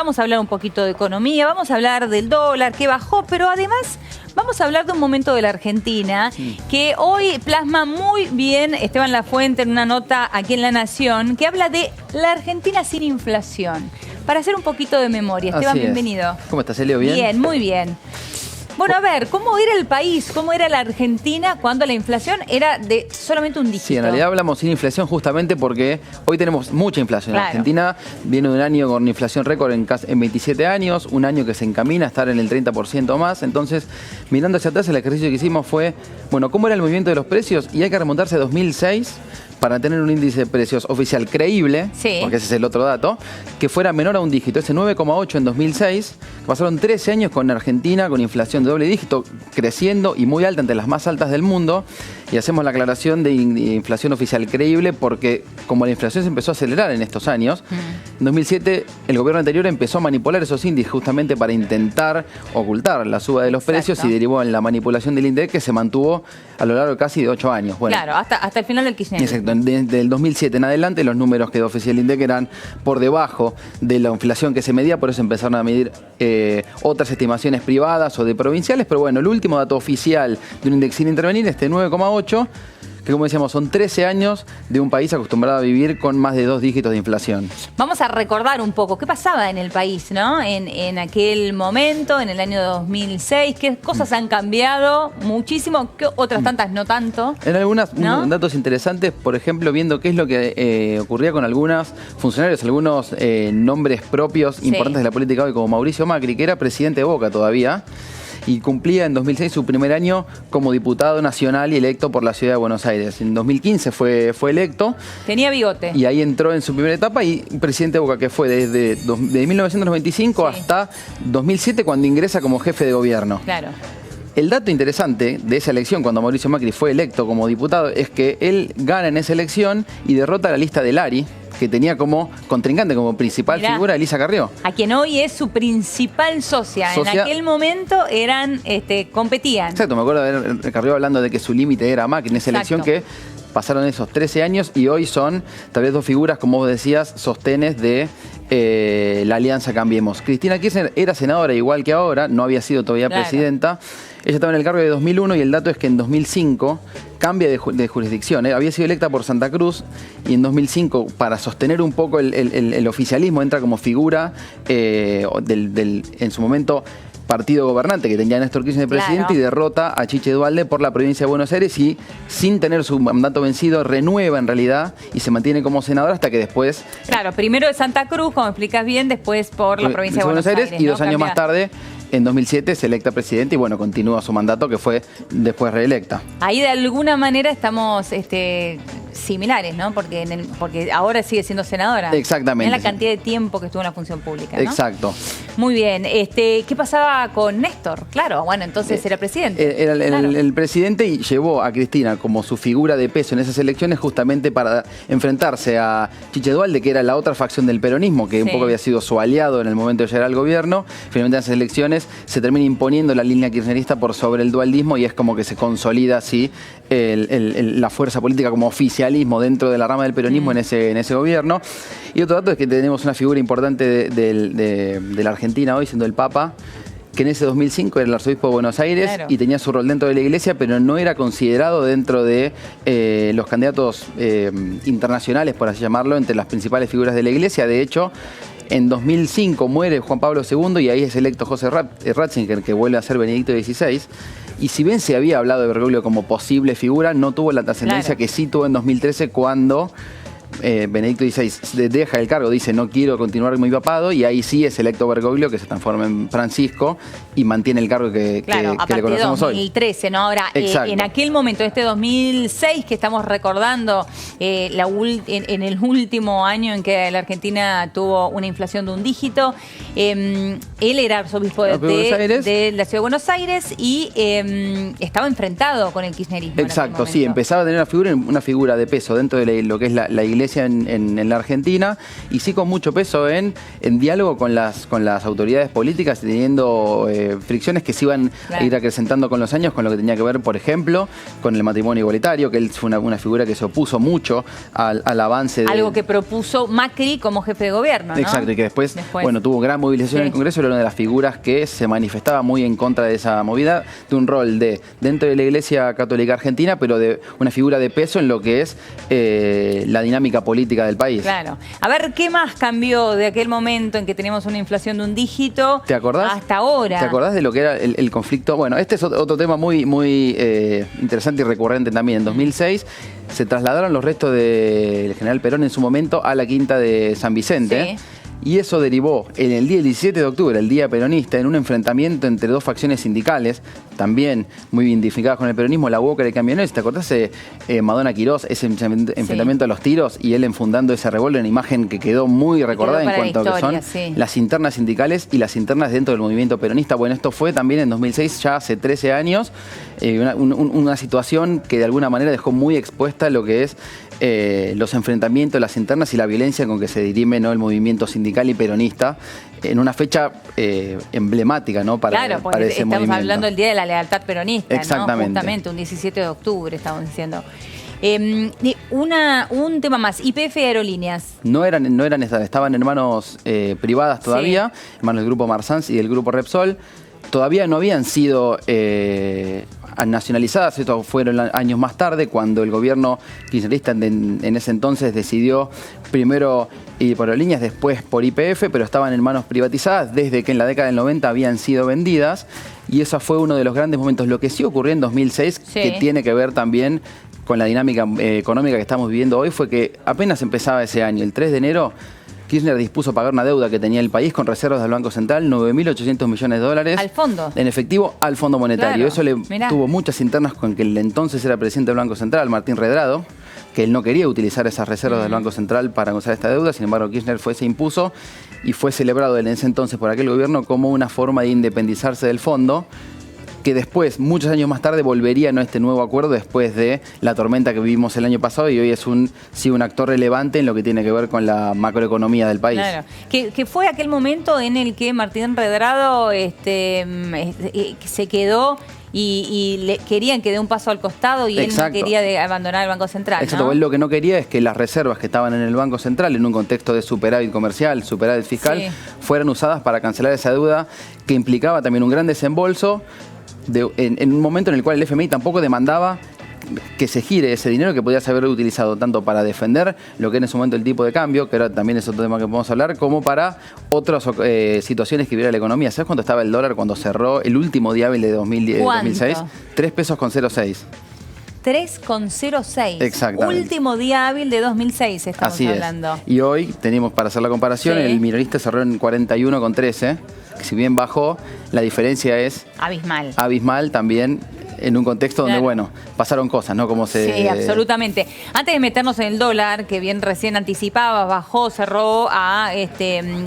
vamos a hablar un poquito de economía, vamos a hablar del dólar que bajó, pero además vamos a hablar de un momento de la Argentina que hoy plasma muy bien Esteban Lafuente en una nota aquí en La Nación que habla de la Argentina sin inflación. Para hacer un poquito de memoria. Esteban, bienvenido. ¿Cómo estás, Elio? ¿Bien? Bien, muy bien. Bueno, a ver, ¿cómo era el país? ¿Cómo era la Argentina cuando la inflación era de solamente un dígito? Sí, en realidad hablamos sin inflación justamente porque hoy tenemos mucha inflación. Claro. Argentina viene de un año con inflación récord en 27 años, un año que se encamina a estar en el 30% más. Entonces, mirando hacia atrás, el ejercicio que hicimos fue, bueno, ¿cómo era el movimiento de los precios? Y hay que remontarse a 2006 para tener un índice de precios oficial creíble, porque ese es el otro dato, que fuera menor a un dígito. Ese 9,8 en 2006, pasaron 13 años con Argentina, con inflación de doble dígito, creciendo y muy alta, entre las más altas del mundo, y hacemos la aclaración de inflación oficial creíble porque como la inflación se empezó a acelerar en estos años, en 2007 el gobierno anterior empezó a manipular esos índices justamente para intentar ocultar la suba de los precios y derivó en la manipulación del INDEC que se mantuvo a lo largo de casi de 8 años. Bueno, claro, hasta el final del kirchnerismo. Exacto. Desde el 2007 en adelante los números que oficial el INDEC eran por debajo de la inflación que se medía, por eso empezaron a medir otras estimaciones privadas o de provinciales, pero bueno, el último dato oficial de un INDEC sin intervenir, este 9,8, que como decíamos son 13 años de un país acostumbrado a vivir con más de 2 dígitos de inflación. Vamos a recordar un poco qué pasaba en el país, ¿no? En aquel momento, en el año 2006, qué cosas han cambiado muchísimo, qué otras tantas no tanto. En algunos datos interesantes, por ejemplo, viendo qué es lo que ocurría con algunos funcionarios, algunos nombres propios importantes de la política hoy, como Mauricio Macri, que era presidente de Boca todavía, y cumplía en 2006 su primer año como diputado nacional y electo por la ciudad de Buenos Aires. En 2015 fue electo. Tenía bigote. Y ahí entró en su primera etapa y presidente de Boca, que fue desde 1995 hasta 2007 cuando ingresa como jefe de gobierno. Claro. El dato interesante de esa elección, cuando Mauricio Macri fue electo como diputado, es que él gana en esa elección y derrota a la lista de Lari, que tenía como contrincante, como principal figura, Elisa Carrió. A quien hoy es su principal socia. En aquel momento competían. Exacto, me acuerdo de ver Carrió hablando de que su límite era Macri en esa elección, que pasaron esos 13 años y hoy son tal vez dos figuras, como vos decías, sostenes de la Alianza Cambiemos. Cristina Kirchner era senadora igual que ahora, no había sido todavía presidenta. Ella estaba en el cargo de 2001 y el dato es que en 2005 cambia de jurisdicción. Había sido electa por Santa Cruz y en 2005, para sostener un poco el oficialismo, entra como figura en su momento partido gobernante que tenía Néstor Kirchner de presidente y derrota a Chiche Duhalde por la provincia de Buenos Aires y sin tener su mandato vencido renueva en realidad y se mantiene como senadora hasta que después... Claro, primero de Santa Cruz, como explicas bien, después por la provincia de Buenos Aires. Y 2 años más tarde, en 2007, se electa presidente y bueno, continúa su mandato que fue después reelecta. Ahí de alguna manera estamos similares, ¿no? Porque ahora sigue siendo senadora. Exactamente. En la cantidad de tiempo que estuvo en la función pública, ¿no? Exacto. Muy bien. ¿Qué pasaba con Néstor? Claro, bueno, entonces era presidente. Era el presidente y llevó a Cristina como su figura de peso en esas elecciones justamente para enfrentarse a Chiche Duhalde, que era la otra facción del peronismo, que un poco había sido su aliado en el momento de llegar al gobierno. Finalmente en esas elecciones se termina imponiendo la línea kirchnerista por sobre el dualdismo y es como que se consolida así la fuerza política como oficialismo dentro de la rama del peronismo en ese gobierno. Y otro dato es que tenemos una figura importante de la Argentina hoy, siendo el Papa, que en ese 2005 era el arzobispo de Buenos Aires y tenía su rol dentro de la iglesia, pero no era considerado dentro de los candidatos internacionales, por así llamarlo, entre las principales figuras de la iglesia. De hecho, en 2005 muere Juan Pablo II y ahí es electo José Ratzinger, que vuelve a ser Benedicto XVI. Y si bien se había hablado de Bergoglio como posible figura, no tuvo la trascendencia que sí tuvo en 2013 cuando Benedicto XVI deja el cargo, dice no quiero continuar mi papado y ahí sí es electo Bergoglio, que se transforma en Francisco y mantiene el cargo que le conocemos hoy. 2013, ¿no? Ahora, en aquel momento, este 2006 que estamos recordando, en el último año en que la Argentina tuvo una inflación de un dígito, él era arzobispo de la ciudad de Buenos Aires y estaba enfrentado con el kirchnerismo. Exacto, sí, empezaba a tener una figura de peso dentro de lo que es la iglesia iglesia en la Argentina, y sí con mucho peso en diálogo con las autoridades políticas, teniendo fricciones que se iban a ir acrecentando con los años, con lo que tenía que ver, por ejemplo, con el matrimonio igualitario, que él fue una figura que se opuso mucho al avance de... Algo que propuso Macri como jefe de gobierno, ¿no? Exacto, y que después bueno, tuvo gran movilización en el Congreso, era una de las figuras que se manifestaba muy en contra de esa movida, de un rol dentro de la Iglesia Católica Argentina, pero de una figura de peso en lo que es la dinámica política del país. Claro. A ver, ¿qué más cambió de aquel momento en que teníamos una inflación de un dígito hasta ahora? ¿Te acordás de lo que era el conflicto? Bueno, este es otro tema muy interesante y recurrente también. En 2006 se trasladaron los restos del general Perón en su momento a la quinta de San Vicente. Sí. Y eso derivó en el día 17 de octubre, el día peronista, en un enfrentamiento entre dos facciones sindicales, también muy identificadas con el peronismo, la UOCRA y Camioneros. ¿Te acordás de Madonna Quirós, ese enfrentamiento a los tiros y él enfundando ese revólver, una imagen que quedó muy recordada en cuanto a lo que son las internas sindicales y las internas dentro del movimiento peronista? Bueno, esto fue también en 2006, ya hace 13 años, una situación que de alguna manera dejó muy expuesta lo que es los enfrentamientos, las internas y la violencia con que se dirime, ¿no?, el movimiento sindical y peronista en una fecha emblemática, ¿no?, para ese movimiento. Estamos hablando del Día de la Lealtad Peronista, exactamente, ¿no? Justamente, un 17 de octubre, estamos diciendo. Un tema más, YPF Aerolíneas. No eran estaban en manos privadas todavía, en manos del grupo Marsans y del grupo Repsol. Todavía no habían sido nacionalizadas, esto fueron años más tarde, cuando el gobierno kirchnerista en ese entonces decidió primero ir por Aerolíneas, después por YPF, pero estaban en manos privatizadas desde que en la década del 90 habían sido vendidas, y eso fue uno de los grandes momentos. Lo que sí ocurrió en 2006, que tiene que ver también con la dinámica económica que estamos viviendo hoy, fue que apenas empezaba ese año, el 3 de enero, Kirchner dispuso pagar una deuda que tenía el país con reservas del Banco Central, 9.800 millones de dólares. ¿Al fondo? En efectivo, al Fondo Monetario. Eso le tuvo muchas internas con que el entonces era presidente del Banco Central, Martín Redrado, que él no quería utilizar esas reservas del Banco Central para usar esta deuda. Sin embargo, Kirchner se impuso y fue celebrado en ese entonces por aquel gobierno como una forma de independizarse del fondo, que después, muchos años más tarde, volvería a este nuevo acuerdo después de la tormenta que vivimos el año pasado, y hoy es un actor relevante en lo que tiene que ver con la macroeconomía del país. Claro, que fue aquel momento en el que Martín Redrado se quedó y querían que dé un paso al costado y él no quería abandonar el Banco Central, Exacto, ¿no? Él lo que no quería es que las reservas que estaban en el Banco Central, en un contexto de superávit comercial, superávit fiscal, fueran usadas para cancelar esa deuda que implicaba también un gran desembolso, en un momento en el cual el FMI tampoco demandaba que se gire ese dinero que podía haber utilizado tanto para defender lo que era en ese momento el tipo de cambio, que ahora también es otro tema que podemos hablar, como para otras situaciones que viviera la economía. ¿Sabes cuánto estaba el dólar cuando cerró el último día hábil de 2006? 3 pesos con 0,6. 3,06. Exactamente. Último día hábil de 2006 estamos hablando. Y hoy tenemos, para hacer la comparación, el minorista cerró en 41,13, que si bien bajó, la diferencia es abismal. Abismal también, en un contexto donde, bueno, pasaron cosas, ¿no? Como Sí, absolutamente. Antes de meternos en el dólar, que bien recién anticipaba, bajó, cerró a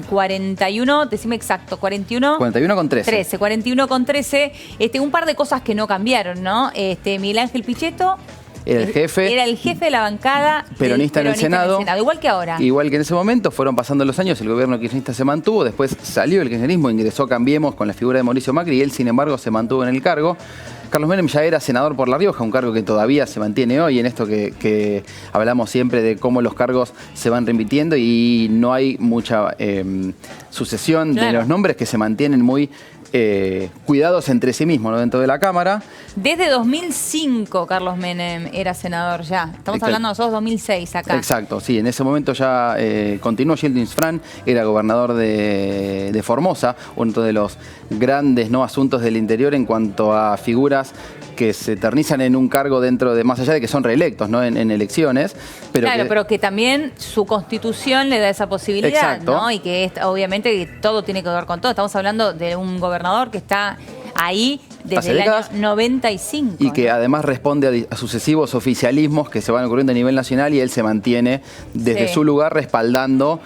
41, decime exacto, 41. 41,13. 41,13. Un par de cosas que no cambiaron, ¿no? Miguel Ángel Pichetto era el jefe de la bancada peronista en el Senado. Igual que ahora. Igual que en ese momento, fueron pasando los años, el gobierno kirchnerista se mantuvo, después salió el kirchnerismo, ingresó Cambiemos con la figura de Mauricio Macri, y él, sin embargo, se mantuvo en el cargo. Carlos Menem ya era senador por La Rioja, un cargo que todavía se mantiene hoy, en esto que hablamos siempre de cómo los cargos se van repitiendo y no hay mucha sucesión de los nombres, que se mantienen muy cuidados entre sí mismos, ¿no?, dentro de la Cámara. Desde 2005 Carlos Menem era senador ya. Estamos hablando nosotros 2006 acá. Exacto, sí. En ese momento ya continuó. Gildo Fran era gobernador de Formosa, uno de los grandes asuntos del interior en cuanto a figuras que se eternizan en un cargo dentro de, más allá de que son reelectos, ¿no?, en elecciones. Pero que también su constitución le da esa posibilidad, ¿no? Y que obviamente todo tiene que ver con todo. Estamos hablando de un gobernador que está ahí desde hace el décadas. año 95. Y que además responde a sucesivos oficialismos que se van ocurriendo a nivel nacional y él se mantiene desde su lugar respaldando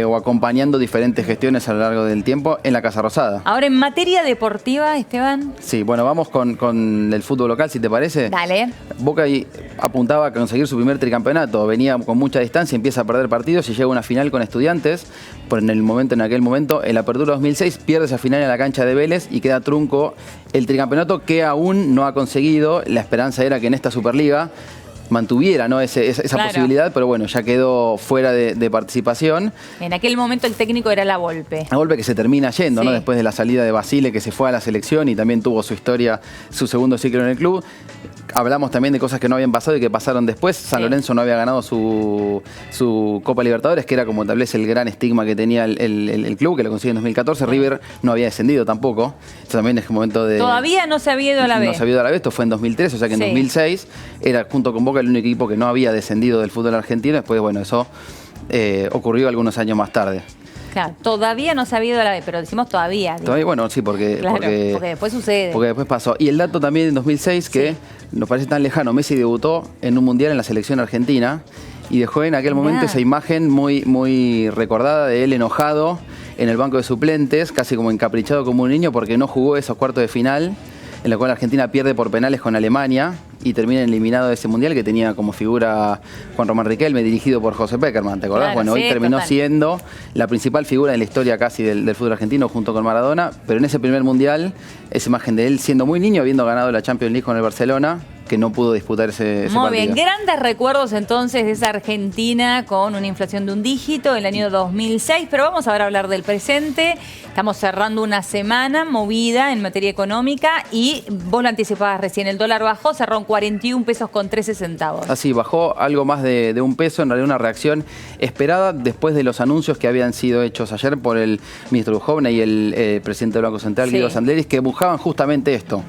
o acompañando diferentes gestiones a lo largo del tiempo en la Casa Rosada. Ahora, en materia deportiva, Esteban. Sí, bueno, vamos con el fútbol local, si te parece. Dale. Boca ahí apuntaba a conseguir su primer tricampeonato, venía con mucha distancia, empieza a perder partidos y llega a una final con Estudiantes, pero en aquel momento, en la Apertura 2006, pierde esa final en la cancha de Vélez y queda trunco el tricampeonato que aún no ha conseguido. La esperanza era que en esta Superliga mantuviera, ¿no? esa posibilidad, pero bueno, ya quedó fuera de participación. En aquel momento el técnico era La Volpe. La Volpe que se termina yendo, ¿no? Después de la salida de Basile, que se fue a la selección y también tuvo su historia, su segundo ciclo en el club. Hablamos también de cosas que no habían pasado y que pasaron después. San Lorenzo no había ganado su Copa Libertadores, que era como tal vez el gran estigma que tenía el club, que lo consiguió en 2014. River no había descendido tampoco. Esto también es un momento de... Todavía no se había ido a la B. No se había ido a la B, esto fue en 2003, o sea que en 2006 era junto con Boca el único equipo que no había descendido del fútbol argentino. Después, bueno, eso ocurrió algunos años más tarde. Claro, todavía no se ha ido a la B, pero decimos todavía. Todavía, bueno, sí, porque después sucede. Porque después pasó. Y el dato también en 2006, que nos parece tan lejano, Messi debutó en un mundial en la selección argentina y dejó en aquel momento esa imagen muy, muy recordada de él enojado en el banco de suplentes, casi como encaprichado como un niño porque no jugó esos cuartos de final, en la cual Argentina pierde por penales con Alemania y termina eliminado de ese mundial que tenía como figura Juan Román Riquelme, dirigido por José Peckerman, ¿te acordás? Claro, bueno, hoy terminó siendo la principal figura de la historia casi del fútbol argentino junto con Maradona, pero en ese primer mundial, esa imagen de él siendo muy niño, habiendo ganado la Champions League con el Barcelona, que no pudo disputar ese partido. Muy bien, grandes recuerdos entonces de esa Argentina con una inflación de un dígito el año 2006, pero vamos ahora a hablar del presente. Estamos cerrando una semana movida en materia económica y vos lo anticipabas recién, el dólar bajó, cerró en 41 pesos con 13 centavos. Así, bajó algo más de un peso, en realidad una reacción esperada después de los anuncios que habían sido hechos ayer por el ministro Duhovne y el presidente del Banco Central, Guido Sandleris, que buscaban justamente esto.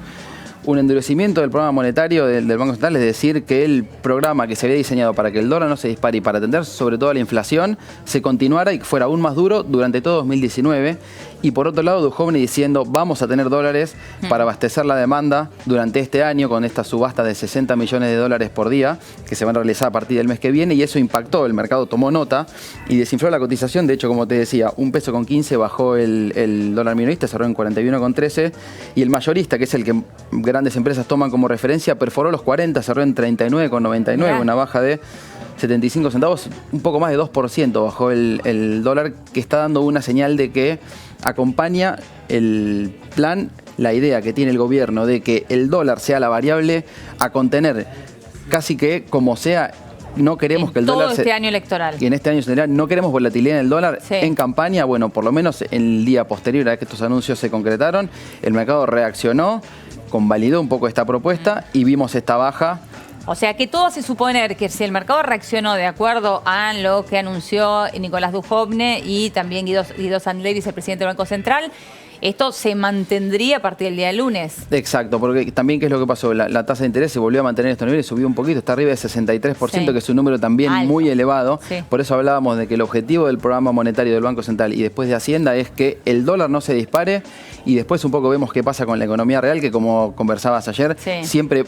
Un endurecimiento del programa monetario del Banco Central, es decir, que el programa que se había diseñado para que el dólar no se dispare y para atender sobre todo a la inflación, se continuara y fuera aún más duro durante todo 2019. Y por otro lado, Duhovne diciendo, vamos a tener dólares para abastecer la demanda durante este año con esta subasta de 60 millones de dólares por día que se van a realizar a partir del mes que viene, y eso impactó, el mercado tomó nota y desinfló la cotización. De hecho, como te decía, 1 peso con 15 bajó el dólar minorista, cerró en 41,13, y el mayorista, que es el que grandes empresas toman como referencia, perforó los 40, cerró en 39,99, una baja de 75 centavos, un poco más de 2% bajó el dólar, que está dando una señal de que acompaña el plan, la idea que tiene el gobierno de que el dólar sea la variable a contener casi que como sea. No queremos que el dólar... Todo este año electoral. Y en este año general no queremos volatilidad en el dólar. En campaña, bueno, por lo menos en el día posterior a que estos anuncios se concretaron, el mercado reaccionó, convalidó un poco esta propuesta y vimos esta baja. O sea que todo hace suponer que si el mercado reaccionó de acuerdo a lo que anunció Nicolás Duhovne y también Guido Sandleris, el presidente del Banco Central, esto se mantendría a partir del día lunes. Exacto, porque también, ¿qué es lo que pasó? La tasa de interés se volvió a mantener en estos niveles, subió un poquito, está arriba de 63%, que es un número también muy elevado. Por eso hablábamos de que el objetivo del programa monetario del Banco Central y después de Hacienda es que el dólar no se dispare, y después un poco vemos qué pasa con la economía real, que como conversabas ayer, siempre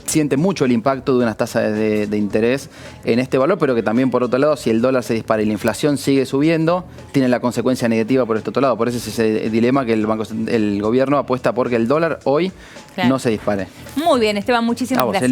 siente mucho el impacto de unas tasas de interés en este valor, pero que también, por otro lado, si el dólar se dispara y la inflación sigue subiendo, tiene la consecuencia negativa por este otro lado. Por eso es ese dilema que el gobierno apuesta porque el dólar hoy no se dispare. Muy bien, Esteban, muchísimas gracias.